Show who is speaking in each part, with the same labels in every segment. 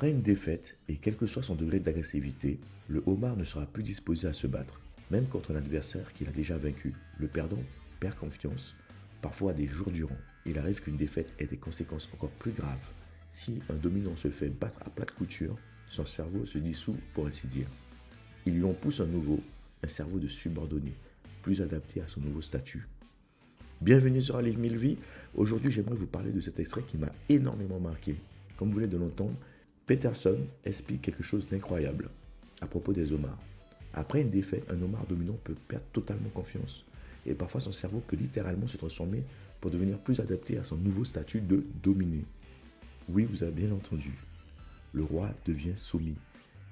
Speaker 1: Après une défaite, et quel que soit son degré d'agressivité, le homard ne sera plus disposé à se battre, même contre un adversaire qu'il a déjà vaincu. Le perdant perd confiance, parfois des jours durant. Il arrive qu'une défaite ait des conséquences encore plus graves. Si un dominant se fait battre à plate couture, son cerveau se dissout pour ainsi dire. Il lui en pousse un nouveau, un cerveau de subordonné, plus adapté à son nouveau statut. Bienvenue sur Un livre mille vies. Aujourd'hui, j'aimerais vous parler de cet extrait qui m'a énormément marqué. Comme vous venez de l'entendre, Peterson explique quelque chose d'incroyable à propos des homards. Après une défaite, un homard dominant peut perdre totalement confiance. Et parfois, son cerveau peut littéralement se transformer pour devenir plus adapté à son nouveau statut de dominé. Oui, vous avez bien entendu. Le roi devient soumis.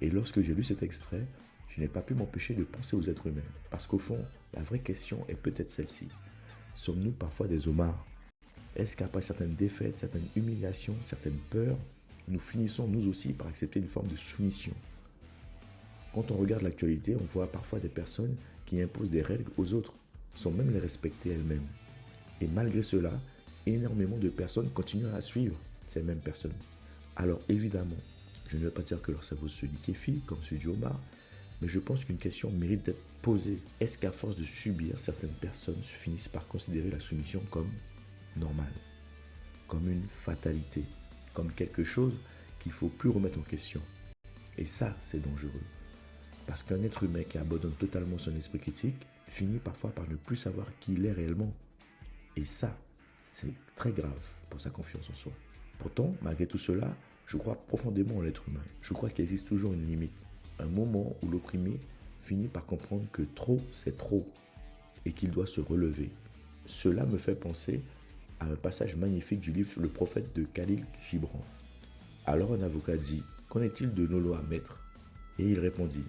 Speaker 1: Et lorsque j'ai lu cet extrait, je n'ai pas pu m'empêcher de penser aux êtres humains. Parce qu'au fond, la vraie question est peut-être celle-ci. Sommes-nous parfois des homards? Est-ce qu'après certaines défaites, certaines humiliations, certaines peurs, nous finissons nous aussi par accepter une forme de soumission? Quand on regarde l'actualité, on voit parfois des personnes qui imposent des règles aux autres, sans même les respecter elles-mêmes. Et malgré cela, énormément de personnes continuent à suivre ces mêmes personnes. Alors évidemment, je ne veux pas dire que leur cerveau se liquéfie comme celui du homard, mais je pense qu'une question mérite d'être posée. Est-ce qu'à force de subir, certaines personnes finissent par considérer la soumission comme normale, comme une fatalité, comme quelque chose qu'il ne faut plus remettre en question? Et ça, c'est dangereux. Parce qu'un être humain qui abandonne totalement son esprit critique finit parfois par ne plus savoir qui il est réellement. Et ça, c'est très grave pour sa confiance en soi. Pourtant, malgré tout cela, je crois profondément en l'être humain. Je crois qu'il existe toujours une limite. Un moment où l'opprimé finit par comprendre que trop, c'est trop et qu'il doit se relever. Cela me fait penser à un passage magnifique du livre Le prophète de Khalil Gibran. Alors un avocat dit: qu'en est-il de nos lois, maître? Et il répondit: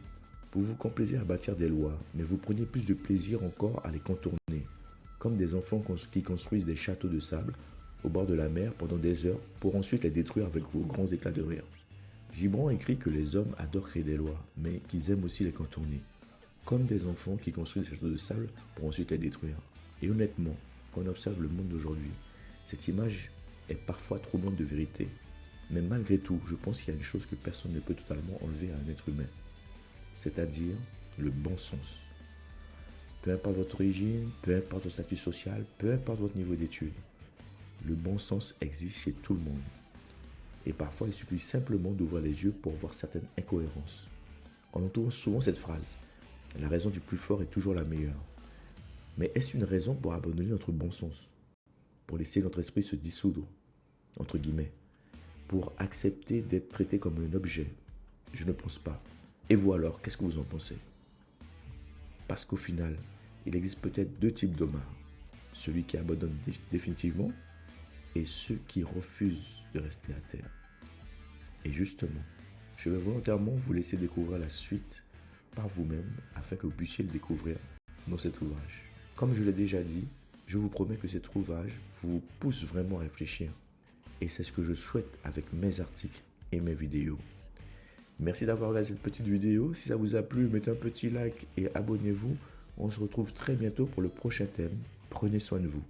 Speaker 1: vous vous complaisez à bâtir des lois, mais vous prenez plus de plaisir encore à les contourner, comme des enfants qui construisent des châteaux de sable au bord de la mer pendant des heures pour ensuite les détruire avec vos grands éclats de rire. Gibran écrit que les hommes adorent créer des lois, mais qu'ils aiment aussi les contourner, comme des enfants qui construisent des châteaux de sable pour ensuite les détruire. Et honnêtement, quand on observe le monde d'aujourd'hui, cette image est parfois troublante de vérité. Mais malgré tout, je pense qu'il y a une chose que personne ne peut totalement enlever à un être humain, c'est-à-dire le bon sens. Peu importe votre origine, peu importe votre statut social, peu importe votre niveau d'études, le bon sens existe chez tout le monde. Et parfois, il suffit simplement d'ouvrir les yeux pour voir certaines incohérences. On entend souvent cette phrase: la raison du plus fort est toujours la meilleure. Mais est-ce une raison pour abandonner notre bon sens? Pour laisser notre esprit se dissoudre, entre guillemets? Pour accepter d'être traité comme un objet? Je ne pense pas. Et vous alors, qu'est-ce que vous en pensez? Parce qu'au final, il existe peut-être deux types d'homards. Celui qui abandonne définitivement et ceux qui refusent de rester à terre. Et justement, je vais volontairement vous laisser découvrir la suite par vous-même afin que vous puissiez le découvrir dans cet ouvrage. Comme je l'ai déjà dit, je vous promets que cet ouvrage vous pousse vraiment à réfléchir. Et c'est ce que je souhaite avec mes articles et mes vidéos. Merci d'avoir regardé cette petite vidéo. Si ça vous a plu, mettez un petit like et abonnez-vous. On se retrouve très bientôt pour le prochain thème. Prenez soin de vous.